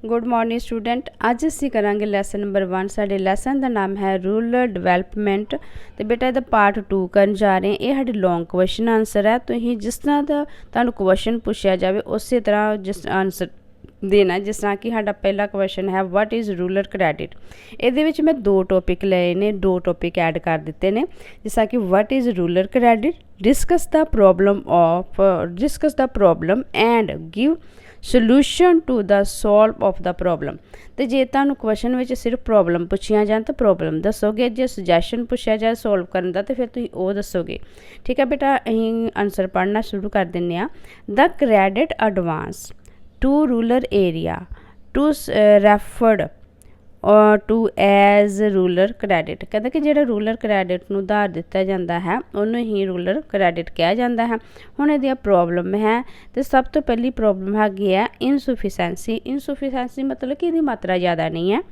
Good morning student. अज असी करांगे lesson number 1। साडे लैसन का नाम है रूरल डिवेलपमेंट। तो बेटा इहदा पार्ट 2 करन जा रहे हैं। ये साडे लॉन्ग क्वेश्चन आंसर है। तुसीं जिस तरह का तुहानूं क्वेश्चन पूछा जाए उस तरह जिस आंसर देना। जिस तरह कि साडा पहला क्वेश्चन है वट इज़ रूरल क्रैडिट। इहदे विच मैं 2 टॉपिक लए ने, 2 टॉपिक ऐड कर दिते ने। जिस तरह कि what is rural credit, discuss the problem and give solution to the solve of the problem. तो जे तुहानूं क्वेश्चन में सिर्फ प्रॉब्लम पूछिया जाए तो प्रॉब्लम दसोगे, जे सुजैशन पूछा जाए सॉल्व करने का तो फिर तुसीं वो दसोगे। ठीक है बेटा, असीं आंसर पढ़ना शुरू कर दिंदे आ। The credit advance to rural area to referred to as rural credit. कहते कि जो रूरल क्रैडिट नूं उधार दिता जाता है उन्होंने ही रूरल क्रैडिट कहा जाता है। हुण इहदी प्रॉब्लम है तो सब तो पहली प्रॉब्लम हैगी है इनसुफिशेंसी मतलब कि इहदी मात्रा ज़्यादा नहीं है।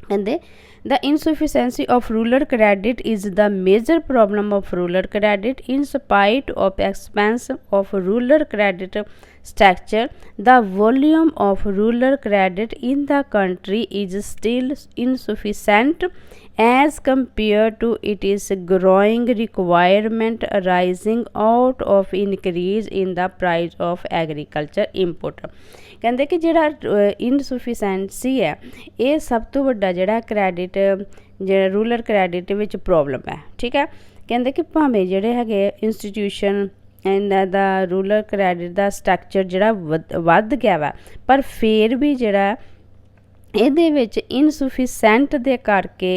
कहते the insufficiency of rural credit is the major problem of rural credit in spite of expense of rural credit structure. The volume of rural credit in the country is still insufficient as compared to its growing requirement arising out of increase in the price of agriculture input. कहते कि जिहड़ा इनसुफिशेंसी है ये सब तो वड्डा जिहड़ा credit जिहड़ा रूरल क्रैडिट विच प्रॉब्लम है। ठीक है, कहते कि भावें जिहड़े हैगे इंस्टीट्यूशन दा रूरल क्रैडिट का स्ट्रक्चर जिहड़ा वध गया वा, पर फिर भी जिहड़ा इहदे विच इनसुफिशेंट दे करके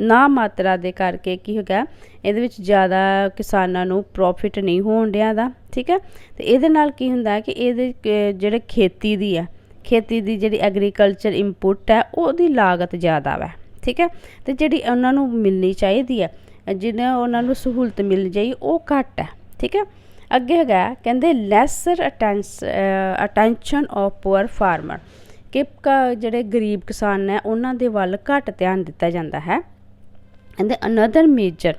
ना मात्रा दे करके की हो गया इहदे विच ज़्यादा किसानां नूं प्रॉफिट नहीं होण दिया दा। ठीक है, तो इहदे नाल की हुंदा कि इहदे जिहड़े खेती दी है, खेती दी जिहड़ी एग्रीकल्चर इनपुट है उहदी लागत ज़्यादा वा। ठीक है, तो जिहड़ी उहनां नूं मिलनी चाहिदी है, जिन्हें उहनां नूं सहूलत मिलनी चाहिए वो घट है। ठीक है, अगे है कहते lesser attention of poor farmer कि जिहड़े गरीब किसान ने उन्हां दे वल घट ध्यान दिता जाता है। कहते another major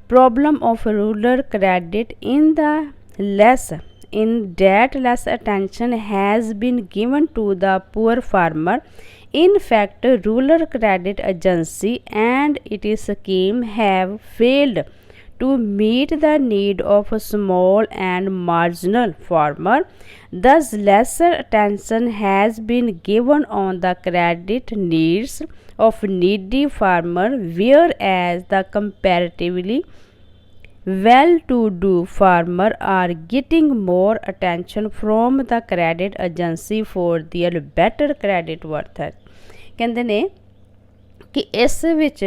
problem of rural credit in that less attention has been given to the poor farmer. In fact, rural credit agency and its scheme have failed to meet the need of a small and marginal farmer. Thus, lesser attention has been given on the credit needs of needy farmer, whereas the comparatively well-to-do farmer are getting more attention from the credit agency for their better credit worth. कहते ने कि इस विच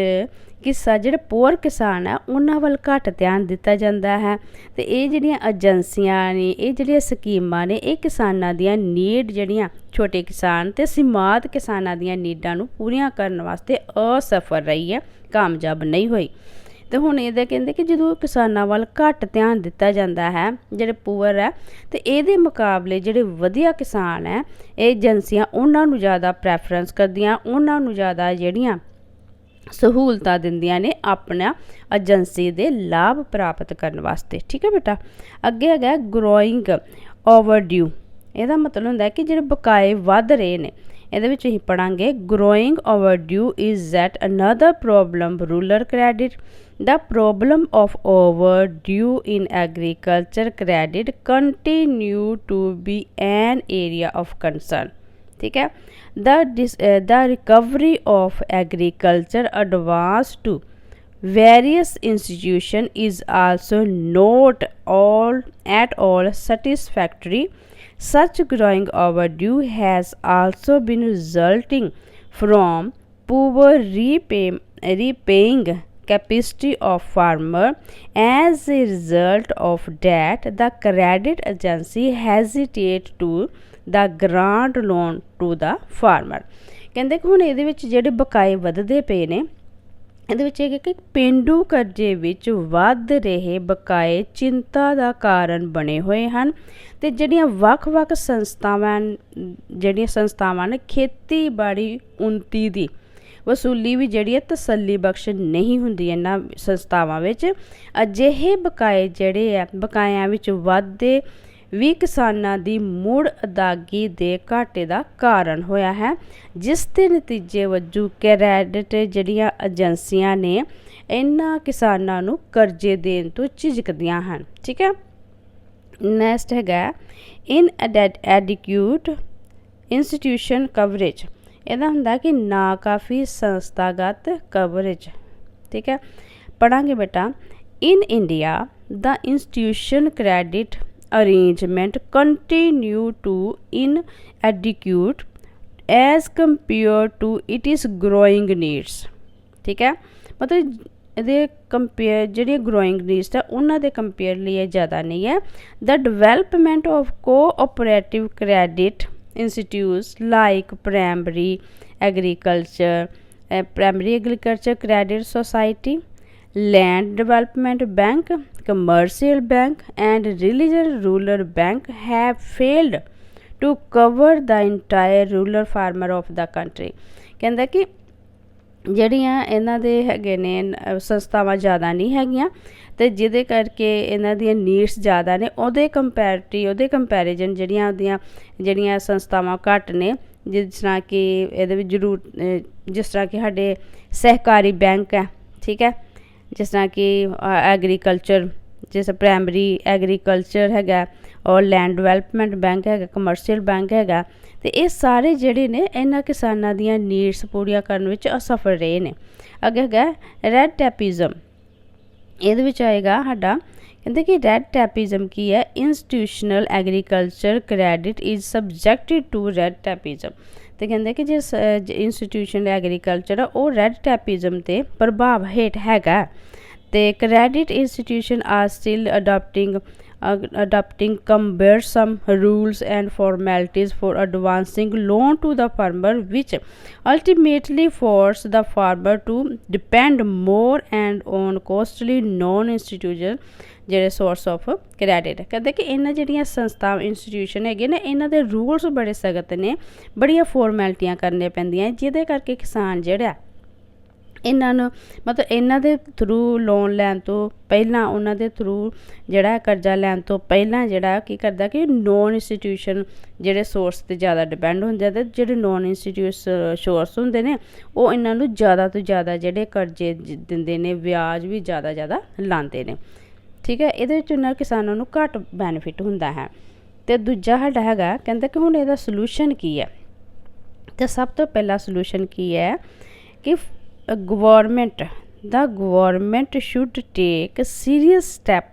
कि जिहड़े poor किसान है उन्हां वल घट ध्यान दिता जाता है। तो ये जिहड़ियां एजेंसियां ने, ये जिहड़ियां स्कीमां ने, ये किसानां दियां नीड जिहड़ियां छोटे किसान ते सीमांत किसानां दियां नीडां नूं पूरीआं करन वास्ते असफल रही है, कामयाब नहीं हुई। तो हुण इहदा कहंदे कि जदों किसानां वल घट ध्यान दिता जाता है जिहड़े पुअर है, तो इहदे मुकाबले जिहड़े वधिया किसान है एजेंसियां उन्हां नूं ज़्यादा प्रैफरेंस करदियां, उन्हां नूं ज़्यादा जिहड़ियां सहूलतां दिंदियां ने अपना एजेंसी दे लाभ प्राप्त करने वास्ते। ठीक है बेटा, अगे है ग्रोइंग ओवरड्यू। ਇਹਦਾ मतलब ਹੁੰਦਾ है कि ਜਿਹੜੇ बकाए वध रहे ने। ਇਹਦੇ ਵਿੱਚ ਅਸੀਂ ਪੜਾਂਗੇ growing overdue is that another problem rural credit. The problem of overdue in agriculture credit continue to be an area of concern. ठीक है, the recovery of agriculture advance to various institution is also not at all satisfactory. Such growing overdue has also been resulting from poor repaying capacity of farmer. As a result of that, the credit agency hesitate to the grant loan to the farmer. कहते कि हुण इहदे विच जिहड़े बकाए वधदे पे ने, ਇਹਦੇ ਵਿੱਚ ਇਹ ਕਿ ਪੇਂਡੂ ਕਰਜ਼ੇ ਵਿੱਚ ਵੱਧ ਰਹੇ ਬਕਾਏ ਚਿੰਤਾ ਦਾ ਕਾਰਨ ਬਣੇ ਹੋਏ ਹਨ ਤੇ ਜਿਹੜੀਆਂ ਵੱਖ-ਵੱਖ ਸੰਸਥਾਵਾਂ ਨੇ ਖੇਤੀਬਾੜੀ ਉन्नति ਦੀ ਵਸੂਲੀ ਵੀ ਜਿਹੜੀ ਹੈ ਤਸੱਲੀ ਬਖਸ਼ ਨਹੀਂ ਹੁੰਦੀ। ਇਹਨਾਂ ਸੰਸਥਾਵਾਂ ਵਿੱਚ ਅਜਿਹੇ ਬਕਾਏ ਜਿਹੜੇ ਆ ਬਕਾਇਆਂ ਵਿੱਚ ਵਾਧੇ ਵੀ ਕਿਸਾਨਾਂ ਦੀ ਮੁੜ ਅਦਾਇਗੀ ਦੇ ਘਾਟੇ ਦਾ ਕਾਰਨ ਹੋਇਆ ਹੈ, ਜਿਸ ਦੇ ਨਤੀਜੇ ਵਜੋਂ ਕ੍ਰੈਡਿਟ ਜਿਹੜੀਆਂ ਏਜੰਸੀਆਂ ਨੇ ਇਹਨਾਂ ਕਿਸਾਨਾਂ ਨੂੰ ਕਰਜ਼ੇ ਦੇਣ ਤੋਂ ਝਿਜਕਦੀਆਂ ਹਨ। ਠੀਕ ਹੈ। ਨੈਕਸਟ ਹੈਗਾ ਇਨਐਡਿਕਿਊਟ ਇੰਸਟੀਟਿਊਸ਼ਨ ਕਵਰੇਜ। ਇਹਦਾ ਹੁੰਦਾ ਕਿ ਨਾਕਾਫੀ ਸੰਸਥਾਗਤ ਕਵਰੇਜ। ਠੀਕ ਹੈ, ਪੜਾਂਗੇ ਬੇਟਾ। In India the institution credit arrangement continue to inadequate as compared to its growing needs। ठीक है, मतलब ਇਹਦੇ ਕੰਪੇਅਰ ਜਿਹੜੀਆਂ ਗਰੋਇੰਗ ਨੀਡਸ ਆ ਉਹਨਾਂ ਦੇ ਕੰਪੇਅਰ ਲਈ ਇਹ ਜ਼ਿਆਦਾ ਨਹੀਂ ਹੈ। The development of cooperative credit institutes like primary agriculture credit society, land development bank, commercial bank and religious rural bank have failed to cover the entire rural farmer of the country। ਕਹਿੰਦਾ ਕਿ ਜਿਹੜੀਆਂ ਇਹਨਾਂ ਦੇ ਹੈਗੇ ਨੇ ਸੰਸਥਾਵਾਂ ਜ਼ਿਆਦਾ ਨਹੀਂ ਹੈਗੀਆਂ ਅਤੇ ਜਿਹਦੇ ਕਰਕੇ ਇਹਨਾਂ ਦੀਆਂ ਨੀਡਸ ਜ਼ਿਆਦਾ ਨੇ, ਉਹਦੇ ਕੰਪੈਰੀਜ਼ਨ ਜਿਹੜੀਆਂ ਸੰਸਥਾਵਾਂ ਘੱਟ ਨੇ, ਜਿਸ ਤਰ੍ਹਾਂ ਕਿ ਇਹਦੇ ਵਿੱਚ ਜਿਸ ਤਰ੍ਹਾਂ ਕਿ ਸਾਡੇ ਸਹਿਕਾਰੀ ਬੈਂਕ ਹੈ। ਠੀਕ ਹੈ, ਜਿਸ ਤਰ੍ਹਾਂ ਕਿ ਐਗਰੀਕਲਚਰ, ਜਿਸ ਪ੍ਰਾਇਮਰੀ ਐਗਰੀਕਲਚਰ ਹੈਗਾ, ਔਰ ਲੈਂਡ ਡਿਵੈਲਪਮੈਂਟ ਬੈਂਕ ਹੈਗਾ, ਕਮਰਸ਼ੀਅਲ ਬੈਂਕ ਹੈਗਾ, ਅਤੇ ਇਹ ਸਾਰੇ ਜਿਹੜੇ ਨੇ ਇਹਨਾਂ ਕਿਸਾਨਾਂ ਦੀਆਂ ਨੀਡਸ ਪੂਰੀਆਂ ਕਰਨ ਵਿੱਚ ਅਸਫਲ ਰਹੇ ਨੇ। ਅੱਗੇ ਹੈਗਾ ਰੈਡ ਟੈਪਿਜ਼ਮ। ਇਹਦੇ ਵਿੱਚ ਆਏਗਾ ਸਾਡਾ, ਕਹਿੰਦੇ ਕਿ ਰੈਡ ਟੈਪਿਜ਼ਮ ਕੀ ਹੈ? Institutional agriculture credit is subjected to red tapism. ਅਤੇ ਕਹਿੰਦੇ ਕਿ ਜਿਸ ਇੰਸਟੀਟਿਊਸ਼ਨਲ ਐਗਰੀਕਲਚਰ ਆ ਉਹ ਰੈਡ ਟੈਪਿਜ਼ਮ 'ਤੇ ਪ੍ਰਭਾਵ ਹੇਠ ਹੈਗਾ। ਅਤੇ credit institution are still adopting cumbersome rules and formalities for advancing loan to the farmer, which ultimately force the farmer to depend more and on costly non-institutional ਜਿਹੜੇ ਸੋਰਸ ਆਫ ਕ੍ਰੈਡਿਟ। ਕਹਿੰਦੇ ਕਿ ਇਹਨਾਂ ਜਿਹੜੀਆਂ ਸੰਸਥਾ ਇੰਸਟੀਟਿਊਸ਼ਨ ਹੈਗੇ ਨੇ, ਇਹਨਾਂ ਦੇ ਰੂਲਸ ਬੜੇ ਸਖਤ ਨੇ, ਬੜੀਆਂ ਫੋਰਮੈਲਿਟੀਆਂ ਕਰਨੀਆਂ ਪੈਂਦੀਆਂ, ਜਿਹਦੇ ਕਰਕੇ ਕਿਸਾਨ ਜਿਹੜਾ ਇਹਨਾਂ ਨੂੰ ਮਤਲਬ ਇਹਨਾਂ ਦੇ ਥਰੂ ਲੋਨ ਲੈਣ ਤੋਂ ਪਹਿਲਾਂ, ਉਹਨਾਂ ਦੇ ਥਰੂ ਜਿਹੜਾ ਕਰਜ਼ਾ ਲੈਣ ਤੋਂ ਪਹਿਲਾਂ ਜਿਹੜਾ ਕੀ ਕਰਦਾ ਕਿ ਨੋਨ ਇੰਸਟੀਟਿਊਸ਼ਨ ਜਿਹੜੇ ਸੋਰਸ 'ਤੇ ਜ਼ਿਆਦਾ ਡਿਪੈਂਡ ਹੁੰਦੇ, ਅਤੇ ਜਿਹੜੇ ਨੋਨ ਇੰਸਟੀਟਿਊਸ਼ਨ ਸੋਰਸ ਹੁੰਦੇ ਨੇ ਉਹ ਇਹਨਾਂ ਨੂੰ ਜ਼ਿਆਦਾ ਤੋਂ ਜ਼ਿਆਦਾ ਜਿਹੜੇ ਕਰਜ਼ੇ ਦਿੰਦੇ ਨੇ, ਵਿਆਜ ਵੀ ਜ਼ਿਆਦਾ ਲਾਉਂਦੇ ਨੇ। ਠੀਕ ਹੈ, ਇਹਦੇ ਵਿੱਚ ਉਹਨਾਂ ਕਿਸਾਨਾਂ ਨੂੰ ਘੱਟ ਬੈਨੀਫਿਟ ਹੁੰਦਾ ਹੈ। ਅਤੇ ਦੂਜਾ ਸਾਡਾ ਹੈਗਾ, ਕਹਿੰਦਾ ਕਿ ਹੁਣ ਇਹਦਾ ਸੋਲੂਸ਼ਨ ਕੀ ਹੈ? ਅਤੇ ਸਭ ਤੋਂ ਪਹਿਲਾ ਸੋਲੂਸ਼ਨ ਕੀ ਹੈ ਕਿ government should take serious step.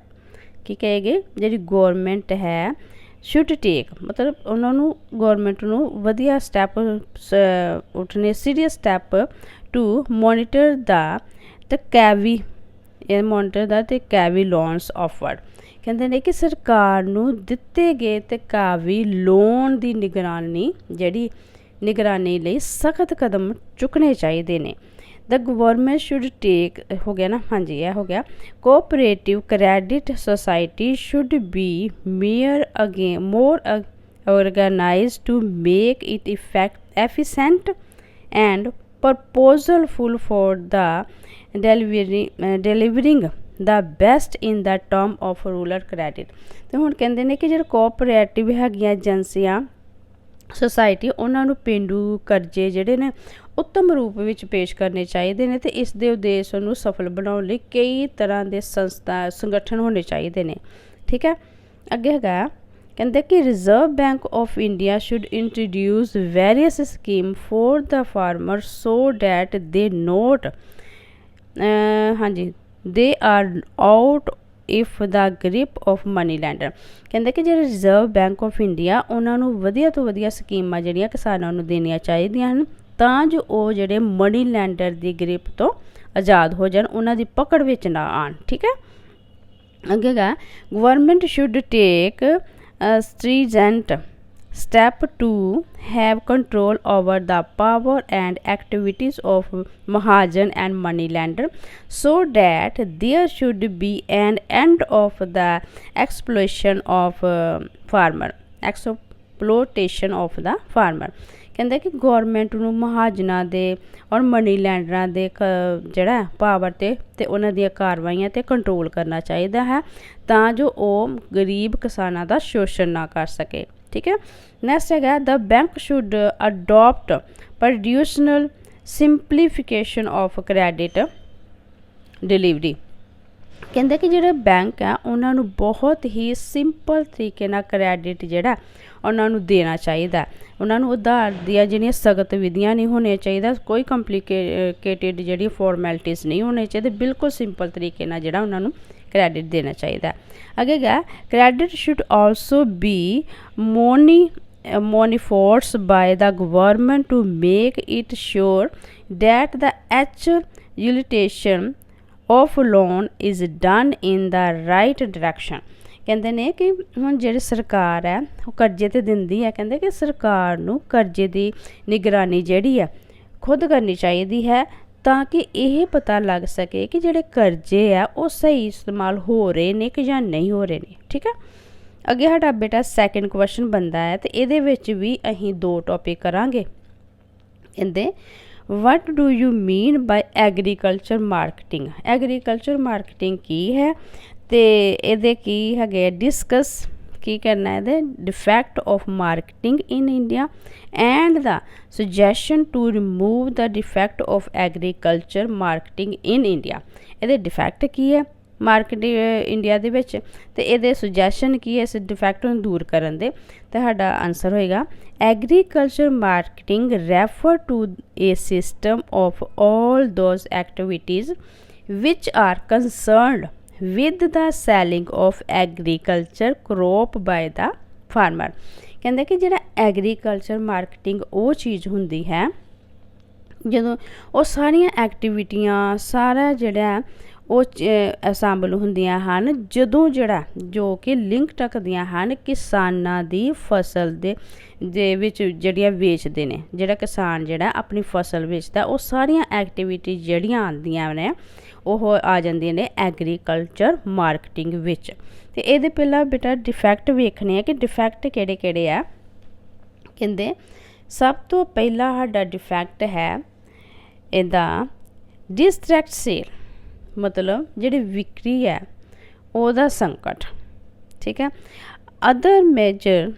ਕੀ ਕਹੇਗੇ? ਜਿਹੜੀ ਗਵਰਨਮੈਂਟ ਹੈ ਸ਼ੁੱਡ ਟੇਕ, ਮਤਲਬ ਉਹਨਾਂ ਨੂੰ ਗਵਰਨਮੈਂਟ ਨੂੰ ਵਧੀਆ ਸਟੈਪ ਉੱਠਣੇ, ਸੀਰੀਅਸ ਸਟੈਪ ਟੂ ਮੋਨੀਟਰ ਦਾ ਅਤੇ ਕੈਵੀ ਲੋਨਸ ਆਫਰਡ। ਕਹਿੰਦੇ ਨੇ ਕਿ ਸਰਕਾਰ ਨੂੰ ਦਿੱਤੇ ਗਏ ਅਤੇ ਕਾਵੀ ਲੋਨ ਦੀ ਨਿਗਰਾਨੀ ਲਈ ਸਖਤ ਕਦਮ ਚੁੱਕਣੇ ਚਾਹੀਦੇ ਨੇ। ਦ ਗਵਰਨਮੈਂਟ ਸ਼ੁੱਡ ਟੇਕ ਹੋ ਗਿਆ ਨਾ, ਹਾਂਜੀ ਇਹ ਹੋ ਗਿਆ। Cooperative credit society should be more organized to make it efficient and purposeful for the delivering the best in the term of rural credit। ਤੇ ਹੁਣ ਕਹਿੰਦੇ ਨੇ ਕਿ ਜਿਹੜੇ ਕੋਆਪਰੇਟਿਵ ਹੈਗੀਆਂ ਏਜੰਸੀਆਂ ਸੁਸਾਇਟੀ, ਉਹਨਾਂ ਨੂੰ ਪੇਂਡੂ ਕਰਜ਼ੇ ਜਿਹੜੇ ਨੇ ਉੱਤਮ ਰੂਪ ਵਿੱਚ ਪੇਸ਼ ਕਰਨੇ ਚਾਹੀਦੇ ਨੇ, ਅਤੇ ਇਸ ਦੇ ਉਦੇਸ਼ ਨੂੰ ਸਫਲ ਬਣਾਉਣ ਲਈ ਕਈ ਤਰ੍ਹਾਂ ਦੇ ਸੰਗਠਨ ਹੋਣੇ ਚਾਹੀਦੇ ਨੇ। ਠੀਕ ਹੈ, ਅੱਗੇ ਹੈਗਾ, ਕਹਿੰਦੇ ਕਿ Reserve Bank of India should introduce various scheme for the farmer so that they not they are out of the grip of money lender. ਕਹਿੰਦੇ ਕਿ ਜਿਹੜੇ ਰਿਜ਼ਰਵ ਬੈਂਕ ਆਫ ਇੰਡੀਆ, ਉਹਨਾਂ ਨੂੰ ਵਧੀਆ ਤੋਂ ਵਧੀਆ ਸਕੀਮਾਂ ਜਿਹੜੀਆਂ ਕਿਸਾਨਾਂ ਨੂੰ ਦੇਣੀਆਂ ਚਾਹੀਦੀਆਂ ਹਨ, ਤਾਂ ਜੋ ਉਹ ਜਿਹੜੇ ਮਨੀ ਲੈਂਡਰ ਦੀ ਗ੍ਰਿਪ ਤੋਂ ਆਜ਼ਾਦ ਹੋ ਜਾਣ, ਉਹਨਾਂ ਦੀ ਪਕੜ ਵਿੱਚ ਨਾ ਆਉਣ। ਠੀਕ ਹੈ, ਅੱਗੇ ਹੈਗਾ, government should take stringent step to have control over the power and activities of Mahajan and moneylender, so that there should be an end of the exploitation of farmer exploitation of the farmer. ਕਹਿੰਦੇ ਕਿ government ਨੂੰ ਮਹਾਜਨਾਂ ਦੇ ਔਰ money ਲੈਂਡਰਾਂ ਦੇ ਜਿਹੜਾ power ਤੇ ਉਹਨਾਂ ਦੀਆਂ ਕਾਰਵਾਈਆਂ 'ਤੇ ਕੰਟਰੋਲ ਕਰਨਾ ਚਾਹੀਦਾ ਹੈ ਤਾਂ ਜੋ ਉਹ ਗਰੀਬ ਕਿਸਾਨਾਂ ਦਾ ਸ਼ੋਸ਼ਣ ਨਾ ਕਰ ਸਕੇ। ਠੀਕ ਹੈ, ਨੈਕਸਟ ਹੈਗਾ the bank should adopt procedural simplification of credit delivery. ਕਹਿੰਦੇ ਕਿ ਜਿਹੜੇ ਬੈਂਕ ਆ ਉਹਨਾਂ ਨੂੰ ਬਹੁਤ ਹੀ ਸਿੰਪਲ ਤਰੀਕੇ ਨਾਲ ਕ੍ਰੈਡਿਟ ਜਿਹੜਾ ਉਹਨਾਂ ਨੂੰ ਦੇਣਾ ਚਾਹੀਦਾ। ਉਹਨਾਂ ਨੂੰ ਉਧਾਰ ਦੀਆਂ ਜਿਹੜੀਆਂ ਸਖਤ ਵਿਧੀਆਂ ਨਹੀਂ ਹੋਣੀਆਂ ਚਾਹੀਦਾ, ਕੋਈ ਕੰਪਲੀਕੇਟਿਡ ਜਿਹੜੀ ਫਾਰਮੈਲਿਟੀਜ਼ ਨਹੀਂ ਹੋਣੇ ਚਾਹੀਦੇ, ਬਿਲਕੁਲ ਸਿੰਪਲ ਤਰੀਕੇ ਨਾਲ ਜਿਹੜਾ ਉਹਨਾਂ ਨੂੰ ਕ੍ਰੈਡਿਟ ਦੇਣਾ ਚਾਹੀਦਾ। ਅੱਗੇ ਗਾ credit should also B monitored by the government to make it sure that the actual utilization of loan is done in the right direction। ਕਹਿੰਦੇ ਨੇ ਕਿ ਹੁਣ ਜਿਹੜੀ ਸਰਕਾਰ ਹੈ ਉਹ ਕਰਜ਼ੇ 'ਤੇ ਦਿੰਦੀ ਹੈ, ਕਹਿੰਦੇ ਕਿ ਸਰਕਾਰ ਨੂੰ ਕਰਜ਼ੇ ਦੀ ਨਿਗਰਾਨੀ ਜਿਹੜੀ ਹੈ ਖੁਦ ਕਰਨੀ ਚਾਹੀਦੀ ਹੈ ਤਾਂ ਕਿ ਇਹ ਪਤਾ ਲੱਗ ਸਕੇ ਕਿ ਜਿਹੜੇ ਕਰਜ਼ੇ ਆ ਉਹ ਸਹੀ ਇਸਤੇਮਾਲ ਹੋ ਰਹੇ ਨੇ ਕਿ ਜਾਂ ਨਹੀਂ ਹੋ ਰਹੇ ਨੇ। ਠੀਕ ਹੈ, ਅੱਗੇ ਸਾਡਾ ਬੇਟਾ ਸੈਕਿੰਡ ਕੁਐਸਚਨ ਬਣਦਾ ਹੈ ਤੇ ਇਹਦੇ ਵਿੱਚ ਵੀ ਅਸੀਂ 2 ਟੌਪਿਕ ਕਰਾਂਗੇ। ਕਹਿੰਦੇ what do you mean by agriculture marketing? Agriculture marketing ਕੀ ਹੈ ਤੇ ਇਹਦੇ ਕੀ ਹੈਗੇ ਡਿਸਕਸ ਕੀ ਕਰਨਾ ਇਹਦੇ defect of marketing in India and the suggestion to remove the defect of agriculture marketing in India. ਇਹਦੇ ਡਿਫੈਕਟ ਕੀ ਹੈ ਮਾਰਕੀਟ ਇੰਡੀਆ ਦੇ ਵਿੱਚ ਤੇ ਇਹਦੇ ਸੁਜੈਸ਼ਨ ਕੀ ਹੈ ਇਸ ਡਿਫੈਕਟ ਨੂੰ ਦੂਰ ਕਰਨ ਦੇ। ਤੇ ਸਾਡਾ ਆਨਸਰ ਹੋਏਗਾ agriculture marketing refer to a system of all those activities which are concerned with the selling of agriculture crop by the farmer। ਕਹਿੰਦੇ ਕਿ ਜਿਹੜਾ ਐਗਰੀਕਲਚਰ ਮਾਰਕੀਟਿੰਗ ਉਹ ਚੀਜ਼ ਹੁੰਦੀ ਹੈ ਜਦੋਂ ਉਹ ਸਾਰੀਆਂ ਐਕਟੀਵਿਟੀਆਂ ਸਾਰਾ ਜਿਹੜਾ ਉਹ ਸ਼ਾਮਲ ਹੁੰਦੀਆਂ ਹਨ ਜਦੋਂ ਜਿਹੜਾ ਜੋ ਕਿ ਲਿੰਕ ਰੱਖਦੀਆਂ ਹਨ ਕਿਸਾਨਾਂ ਦੀ ਫਸਲ ਦੇ ਵਿੱਚ ਜਿਹੜੀਆਂ ਵੇਚਦੇ ਨੇ। ਜਿਹੜਾ ਕਿਸਾਨ ਜਿਹੜਾ ਆਪਣੀ ਫਸਲ ਵੇਚਦਾ ਉਹ ਸਾਰੀਆਂ ਐਕਟੀਵਿਟੀ ਜਿਹੜੀਆਂ ਆਉਂਦੀਆਂ ਨੇ ਉਹ ਆ ਜਾਂਦੀਆਂ ਨੇ ਐਗਰੀਕਲਚਰ ਮਾਰਕੀਟਿੰਗ ਵਿੱਚ। ਤੇ ਇਹਦੇ ਪਹਿਲਾਂ ਬੇਟਾ ਡਿਫੈਕਟ ਵੇਖਣੇ ਆ ਕਿ ਡਿਫੈਕਟ ਕਿਹੜੇ ਕਿਹੜੇ ਆ। ਕਹਿੰਦੇ ਸਭ ਤੋਂ ਪਹਿਲਾ ਸਾਡਾ ਡਿਫੈਕਟ ਹੈ ਇਹਦਾ ਡਿਸਟਰੈਕਟ ਸੇਲ, ਮਤਲਬ ਜਿਹੜੀ ਵਿਕਰੀ ਹੈ ਉਹਦਾ ਸੰਕਟ। ਠੀਕ ਹੈ, other major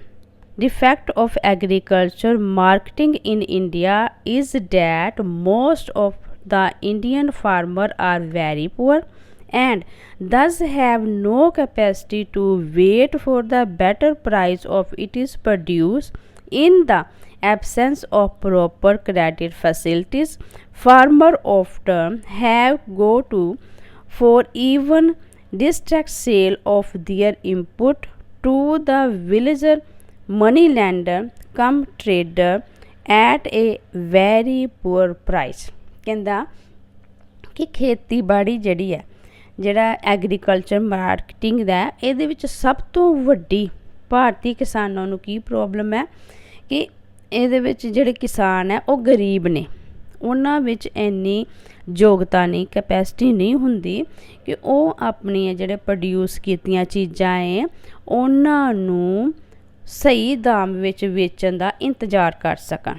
defect of agriculture marketing in India is that most of the Indian farmers are very poor and thus have no capacity to wait for the better price of its produce. In the absence of proper credit facilities, farmers often have go to for even distressed sale of their input to the villager money lender come trader at a very poor price। ਕਹਿੰਦਾ ਕਿ ਖੇਤੀਬਾੜੀ ਜਿਹੜੀ ਹੈ ਜਿਹੜਾ agriculture marketing ਦਾ ਇਹਦੇ ਵਿੱਚ ਸਭ ਤੋਂ ਵੱਡੀ ਭਾਰਤੀ ਕਿਸਾਨਾਂ ਨੂੰ ਕੀ ਪ੍ਰੋਬਲਮ ਹੈ ਕਿ ਇਹਦੇ ਵਿੱਚ ਜਿਹੜੇ ਕਿਸਾਨ ਹੈ ਉਹ ਗਰੀਬ ਨੇ, ਉਹਨਾਂ ਵਿੱਚ ਇੰਨੀ ਯੋਗਤਾ ਨਹੀਂ ਕੈਪੈਸਿਟੀ ਨਹੀਂ ਹੁੰਦੀ ਕਿ ਉਹ ਆਪਣੀਆਂ ਜਿਹੜੇ ਪ੍ਰੋਡਿਊਸ ਕੀਤੀਆਂ ਚੀਜ਼ਾਂ ਹੈ ਉਹਨਾਂ ਨੂੰ ਸਹੀ ਦਾਮ ਵਿੱਚ ਵੇਚਣ ਦਾ ਇੰਤਜ਼ਾਰ ਕਰ ਸਕਣ।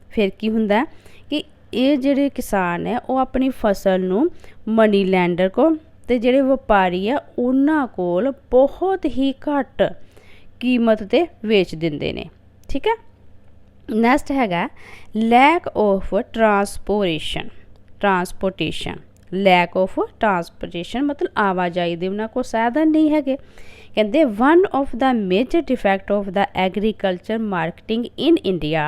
ਫਿਰ ਕੀ ਹੁੰਦਾ ਕਿ ਇਹ ਜਿਹੜੇ ਕਿਸਾਨ ਹੈ ਉਹ ਆਪਣੀ ਫਸਲ ਨੂੰ ਮਨੀ ਲੈਂਡਰ ਕੋਲ ਤੇ ਜਿਹੜੇ ਵਪਾਰੀ ਆ ਉਹਨਾਂ ਕੋਲ ਬਹੁਤ ਹੀ ਘੱਟ ਕੀਮਤ 'ਤੇ ਵੇਚ ਦਿੰਦੇ ਨੇ। ਠੀਕ ਹੈ, ਨੈਕਸਟ ਹੈਗਾ lack of transportation. Lack of transportation ਮਤਲਬ ਆਵਾਜਾਈ ਦੇ ਉਹਨਾਂ ਕੋਲ ਸਾਧਨ ਨਹੀਂ ਹੈਗੇ। ਕਹਿੰਦੇ one of the major defect of the agriculture marketing in India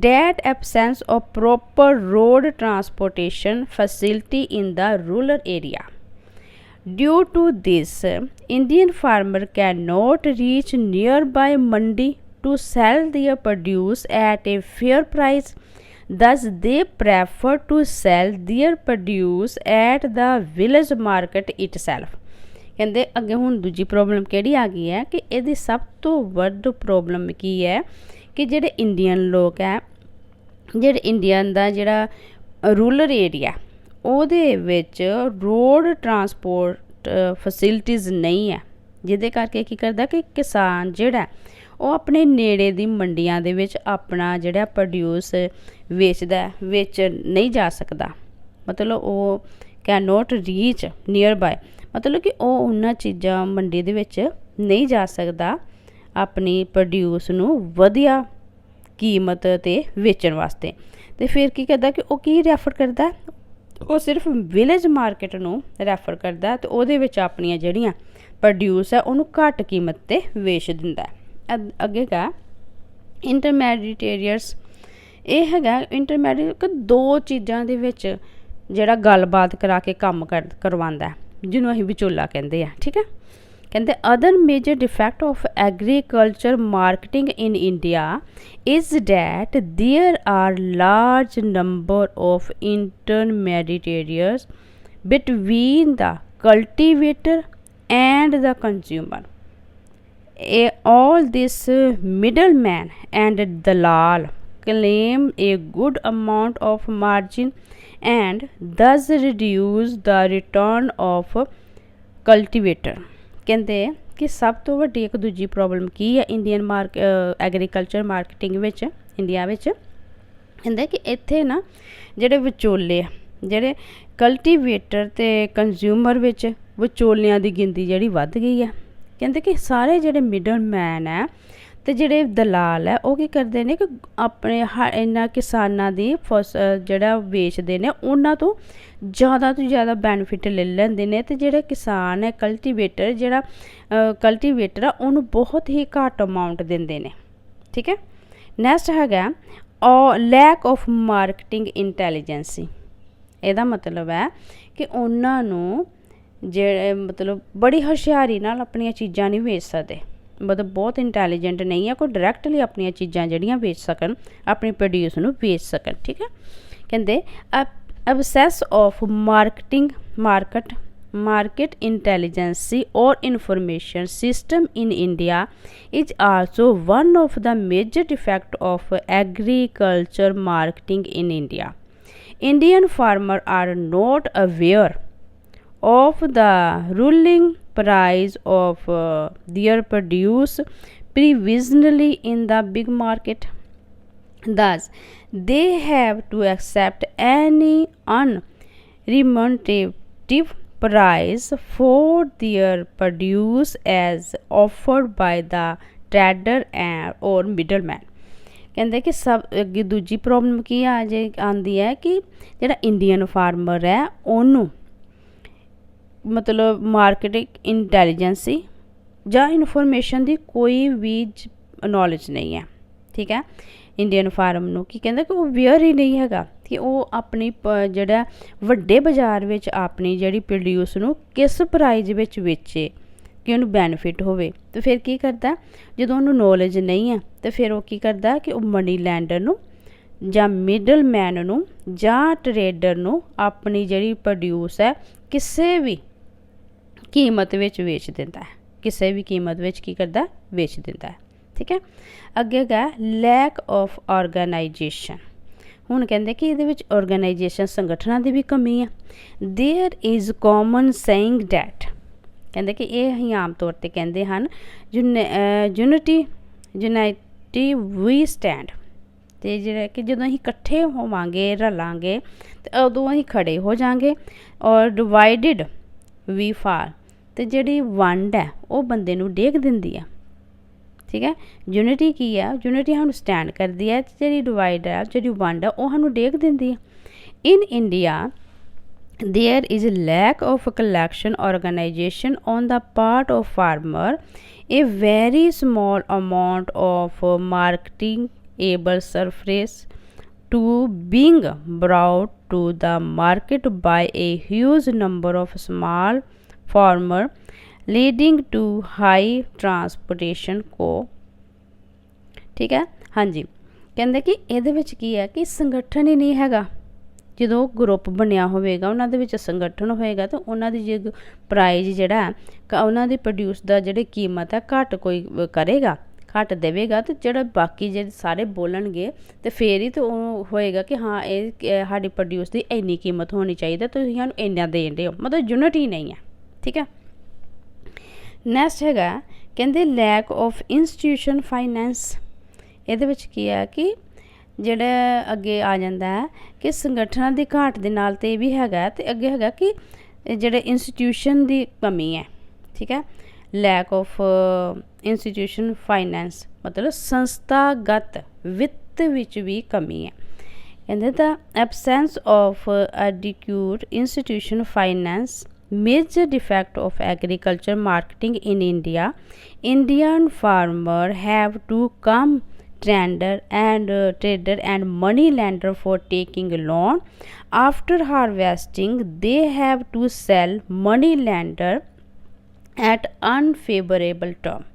that absence of proper road transportation facility in the rural area. Due to this, Indian farmer cannot reach nearby mandi to sell their produce at a fair price. Thus, they prefer to sell their produce at the village market itself। ਕਹਿੰਦੇ ਅੱਗੇ ਹੁਣ ਦੂਜੀ problem ਕਿਹੜੀ ਆ ਗਈ ਹੈ ਕਿ ਇਹਦੀ ਸਭ ਤੋਂ ਵੱਧ ਪ੍ਰੋਬਲਮ ਕੀ ਹੈ ਕਿ ਜਿਹੜੇ ਇੰਡੀਅਨ ਲੋਕ ਹੈ ਜਿਹੜੇ ਇੰਡੀਅਨ ਦਾ ਜਿਹੜਾ ਰੂਰਲ ਏਰੀਆ ਉਹਦੇ ਵਿੱਚ ਰੋਡ ਟਰਾਂਸਪੋਰਟ ਫੈਸਿਲਿਟੀਜ਼ ਨਹੀਂ ਹੈ ਜਿਹਦੇ ਕਰਕੇ ਕੀ ਕਰਦਾ ਕਿ ਕਿਸਾਨ ਜਿਹੜਾ ਉਹ ਆਪਣੇ ਨੇੜੇ ਦੀ ਮੰਡੀਆਂ ਦੇ ਵਿੱਚ ਆਪਣਾ ਜਿਹੜਾ ਪ੍ਰੋਡਿਊਸ ਵੇਚਦਾ ਵੇਚ ਨਹੀਂ ਜਾ ਸਕਦਾ, ਮਤਲਬ ਉਹ can note reach near by, ਮਤਲਬ ਕਿ ਉਹ ਉਹਨਾਂ ਚੀਜ਼ਾਂ ਮੰਡੀ ਦੇ ਵਿੱਚ ਨਹੀਂ ਜਾ ਸਕਦਾ ਆਪਣੀ ਪ੍ਰੋਡਿਊਸ ਨੂੰ ਵਧੀਆ ਕੀਮਤ 'ਤੇ ਵੇਚਣ ਵਾਸਤੇ। ਅਤੇ ਫਿਰ ਕੀ ਕਰਦਾ ਕਿ ਉਹ ਕੀ ਰੈਫਰ ਕਰਦਾ, ਉਹ ਸਿਰਫ ਵਿਲੇਜ ਮਾਰਕੀਟ ਨੂੰ ਰੈਫਰ ਕਰਦਾ ਅਤੇ ਉਹਦੇ ਵਿੱਚ ਆਪਣੀਆਂ ਜਿਹੜੀਆਂ ਪ੍ਰੋਡਿਊਸ ਹੈ ਉਹਨੂੰ ਘੱਟ ਕੀਮਤ 'ਤੇ ਵੇਚ ਦਿੰਦਾ। ਅੱਗੇ ਗਾ ਇੰਟਰਮੈਡੀਟੇਰੀਅਰਸ, ਇਹ ਹੈਗਾ ਇੰਟਰਮੈਡੀਏਟ ਦੋ ਚੀਜ਼ਾਂ ਦੇ ਵਿੱਚ ਜਿਹੜਾ ਗੱਲਬਾਤ ਕਰਾ ਕੇ ਕੰਮ ਕਰਵਾਉਂਦਾ, ਜਿਹਨੂੰ ਅਸੀਂ ਵਿਚੋਲਾ ਕਹਿੰਦੇ ਆ। ਠੀਕ ਹੈ, ਕਹਿੰਦੇ other major defect of agriculture marketing in India is that there are large number of intermediaries between the cultivator and the consumer. All this middleman and dalal claim a good amount of margin and thus reduce the return of cultivator. ਕਹਿੰਦੇ ਕਿ ਸਭ ਤੋਂ ਵੱਡੀ ਇੱਕ ਦੂਜੀ problem ਕੀ ਹੈ Indian agriculture marketing ਵਿੱਚ India ਵਿੱਚ, ਕਹਿੰਦੇ ਕਿ ਇੱਥੇ ਨਾ ਜਿਹੜੇ ਵਿਚੋਲੇ ਆ, ਜਿਹੜੇ ਕਲਟੀਵੇਟਰ ਅਤੇ ਕੰਜ਼ਿਊਮਰ ਵਿੱਚ ਵਿਚੋਲਿਆਂ ਦੀ ਗਿਣਤੀ ਜਿਹੜੀ ਵੱਧ ਗਈ ਹੈ। ਕਹਿੰਦੇ ਕਿ ਸਾਰੇ ਜਿਹੜੇ ਮਿਡਲ ਮੈਨ ਹੈ ਅਤੇ ਜਿਹੜੇ ਦਲਾਲ ਹੈ ਉਹ ਕੀ ਕਰਦੇ ਨੇ ਕਿ ਆਪਣੇ ਇਹਨਾਂ ਕਿਸਾਨਾਂ ਦੀ ਜਿਹੜਾ ਵੇਚਦੇ ਨੇ ਉਹਨਾਂ ਤੋਂ ਜ਼ਿਆਦਾ ਬੈਨੀਫਿਟ ਲੈ ਲੈਂਦੇ ਨੇ, ਅਤੇ ਜਿਹੜੇ ਕਿਸਾਨ ਹੈ ਜਿਹੜਾ ਕਲਟੀਵੇਟਰ ਆ ਉਹਨੂੰ ਬਹੁਤ ਹੀ ਘੱਟ ਅਮਾਊਂਟ ਦਿੰਦੇ ਨੇ। ਠੀਕ ਹੈ, ਨੈਕਸਟ ਹੈਗਾ ਲੈਕ ਆਫ ਮਾਰਕੀਟਿੰਗ ਇੰਟੈਲੀਜੈਂਸੀ। ਇਹਦਾ ਮਤਲਬ ਹੈ ਕਿ ਉਹਨਾਂ ਨੂੰ ਜਿਹੜੇ ਮਤਲਬ ਬੜੀ ਹੁਸ਼ਿਆਰੀ ਨਾਲ ਆਪਣੀਆਂ ਚੀਜ਼ਾਂ ਨਹੀਂ ਵੇਚ ਸਕਦੇ, ਮਤਲਬ ਬਹੁਤ ਇੰਟੈਲੀਜੈਂਟ ਨਹੀਂ ਹੈ ਕੋਈ ਡਾਇਰੈਕਟਲੀ ਆਪਣੀਆਂ ਚੀਜ਼ਾਂ ਜਿਹੜੀਆਂ ਵੇਚ ਸਕਣ, ਆਪਣੀ ਪ੍ਰੋਡਿਊਸ ਨੂੰ ਵੇਚ ਸਕਣ। ਠੀਕ ਹੈ, ਕਹਿੰਦੇ ਅਬਸੈਸ of market intelligence or information system in India is also one of the major defects of agriculture marketing in India. Indian farmers are not aware of the ruling price of their produce provisionally in the big market. Thus, they have to accept any unremunerative price for their produce as offered by the trader or middleman. ਕਹਿੰਦੇ ਕਿ ਸਭ ਅੱਗੇ ਦੂਜੀ problem ਕੀ ਆਉਂਦੀ ਹੈ ਕਿ ਜਿਹੜਾ Indian farmer ਹੈ ਉਹਨੂੰ ਮਤਲਬ ਮਾਰਕੀਟਿੰਗ ਇੰਟੈਲੀਜੈਂਸੀ ਜਾਂ ਇਨਫੋਰਮੇਸ਼ਨ ਦੀ ਕੋਈ ਵੀ ਨੌਲੇਜ ਨਹੀਂ ਹੈ। ਠੀਕ ਹੈ, ਇੰਡੀਅਨ ਫਾਰਮ ਨੂੰ ਕੀ ਕਹਿੰਦਾ ਕਿ ਉਹ ਅਵੇਅਰ ਹੀ ਨਹੀਂ ਹੈਗਾ ਕਿ ਉਹ ਆਪਣੀ ਜਿਹੜਾ ਵੱਡੇ ਬਾਜ਼ਾਰ ਵਿੱਚ ਆਪਣੀ ਜਿਹੜੀ ਪ੍ਰੋਡਿਊਸ ਨੂੰ ਕਿਸ ਪ੍ਰਾਈਜ਼ ਵਿੱਚ ਵੇਚੇ ਕਿ ਉਹਨੂੰ ਬੈਨੀਫਿਟ ਹੋਵੇ। ਅਤੇ ਫਿਰ ਕੀ ਕਰਦਾ, ਜਦੋਂ ਉਹਨੂੰ ਨੌਲੇਜ ਨਹੀਂ ਹੈ ਤਾਂ ਫਿਰ ਉਹ ਕੀ ਕਰਦਾ ਕਿ ਉਹ ਮਨੀ ਲੈਂਡਰ ਨੂੰ ਜਾਂ ਮਿਡਲ ਮੈਨ ਨੂੰ ਜਾਂ ਟਰੇਡਰ ਨੂੰ ਆਪਣੀ ਜਿਹੜੀ ਪ੍ਰੋਡਿਊਸ ਹੈ ਕਿਸੇ ਵੀ ਕੀਮਤ ਵਿੱਚ ਵੇਚ ਦਿੰਦਾ ਹੈ, ਕਿਸੇ ਵੀ ਕੀਮਤ ਵਿੱਚ ਕੀ ਕਰਦਾ, ਵੇਚ ਦਿੰਦਾ ਹੈ। ਠੀਕ ਹੈ, ਅੱਗੇ ਹੈਗਾ ਲੈਕ ਆਫ ਆਰਗੇਨਾਈਜੇਸ਼ਨ। ਹੁਣ ਕਹਿੰਦੇ ਕਿ ਇਹਦੇ ਵਿੱਚ ਆਰਗੇਨਾਈਜੇਸ਼ਨ ਸੰਗਠਨਾਂ ਦੀ ਵੀ ਕਮੀ ਹੈ। There is common saying that, ਕਹਿੰਦੇ ਕਿ ਇਹ ਅਸੀਂ ਆਮ ਤੌਰ 'ਤੇ ਕਹਿੰਦੇ ਹਨ ਯੂਨਿਟੀ ਵੀ ਸਟੈਂਡ, ਅਤੇ ਜਿਹੜਾ ਕਿ ਜਦੋਂ ਅਸੀਂ ਇਕੱਠੇ ਹੋਵਾਂਗੇ ਰਲਾਂਗੇ ਅਤੇ ਉਦੋਂ ਅਸੀਂ ਖੜੇ ਹੋ ਜਾਵਾਂਗੇ, ਔਰ ਡਿਵਾਈਡਡ ਵੀ ਫਾਲ, ਅਤੇ ਜਿਹੜੀ ਵੰਡ ਹੈ ਉਹ ਬੰਦੇ ਨੂੰ ਡੇਗ ਦਿੰਦੀ ਹੈ। ਠੀਕ ਹੈ, ਯੂਨਿਟੀ ਕੀ ਹੈ, ਯੂਨਿਟੀ ਸਾਨੂੰ ਸਟੈਂਡ ਕਰਦੀ ਹੈ, ਜਿਹੜੀ ਡਿਵਾਈਡ ਹੈ ਜਿਹੜੀ ਵੰਡ ਹੈ ਉਹ ਸਾਨੂੰ ਡੇਗ ਦਿੰਦੀ ਹੈ। In India there is a lack of collection organization on the part of farmer. A very small amount of marketing able surface to being brought to the market by a huge number of small farmer, leading to high transportation cost. ਠੀਕ ਹੈ, ਹਾਂਜੀ, ਕਹਿੰਦੇ ਕਿ ਇਹਦੇ ਵਿੱਚ ਕੀ ਹੈ ਕਿ ਸੰਗਠਨ ਹੀ ਨਹੀਂ ਹੈਗਾ। ਜਦੋਂ ਗਰੁੱਪ ਬਣਿਆ ਹੋਵੇਗਾ ਉਹਨਾਂ ਦੇ ਵਿੱਚ ਸੰਗਠਨ ਹੋਏਗਾ ਤਾਂ ਉਹਨਾਂ ਦੀ ਜੇ ਪ੍ਰਾਈਜ਼ ਜਿਹੜਾ ਉਹਨਾਂ ਦੀ ਪ੍ਰੋਡਿਊਸ ਦਾ ਜਿਹੜੀ ਕੀਮਤ ਹੈ ਘੱਟ ਕੋਈ ਕਰੇਗਾ, ਘੱਟ ਦੇਵੇਗਾ, ਅਤੇ ਜਿਹੜਾ ਬਾਕੀ ਜਿਹੜੇ ਸਾਰੇ ਬੋਲਣਗੇ ਅਤੇ ਫਿਰ ਹੀ ਤਾਂ ਉਹ ਹੋਏਗਾ ਕਿ ਹਾਂ ਇਹ ਸਾਡੀ ਪ੍ਰੋਡਿਊਸ ਦੀ ਇੰਨੀ ਕੀਮਤ ਹੋਣੀ ਚਾਹੀਦੀ, ਤੁਸੀਂ ਸਾਨੂੰ ਇੰਨਾ ਦੇਣ ਦਿਓ, ਮਤਲਬ ਯੂਨਿਟ ਹੀ ਨਹੀਂ ਹੈ। ਠੀਕ ਹੈ, ਨੈਕਸਟ ਹੈਗਾ ਕਹਿੰਦੇ ਲੈਕ ਆਫ ਇੰਸਟੀਟਿਊਸ਼ਨ ਫਾਈਨੈਂਸ। ਇਹਦੇ ਵਿੱਚ ਕੀ ਹੈ ਕਿ ਜਿਹੜਾ ਅੱਗੇ ਆ ਜਾਂਦਾ ਹੈ ਕਿ ਸੰਗਠਨਾਂ ਦੀ ਘਾਟ ਦੇ ਨਾਲ ਤੇ ਇਹ ਵੀ ਹੈਗਾ, ਤੇ ਅੱਗੇ ਹੈਗਾ ਕਿ ਜਿਹੜੇ ਇੰਸਟੀਟਿਊਸ਼ਨ ਦੀ ਕਮੀ ਹੈ। ਠੀਕ ਹੈ, ਲੈਕ ਆਫ ਇੰਸਟੀਟਿਊਸ਼ਨ ਫਾਈਨੈਂਸ ਮਤਲਬ ਸੰਸਥਾਗਤ ਵਿੱਤ ਵਿੱਚ ਵੀ ਕਮੀ ਹੈ। ਕਹਿੰਦੇ the absence of adequate institution finance major defect of agriculture marketing in India. Indian farmer have to come trader and money lender for taking loan. After harvesting they have to sell money lender at unfavorable term।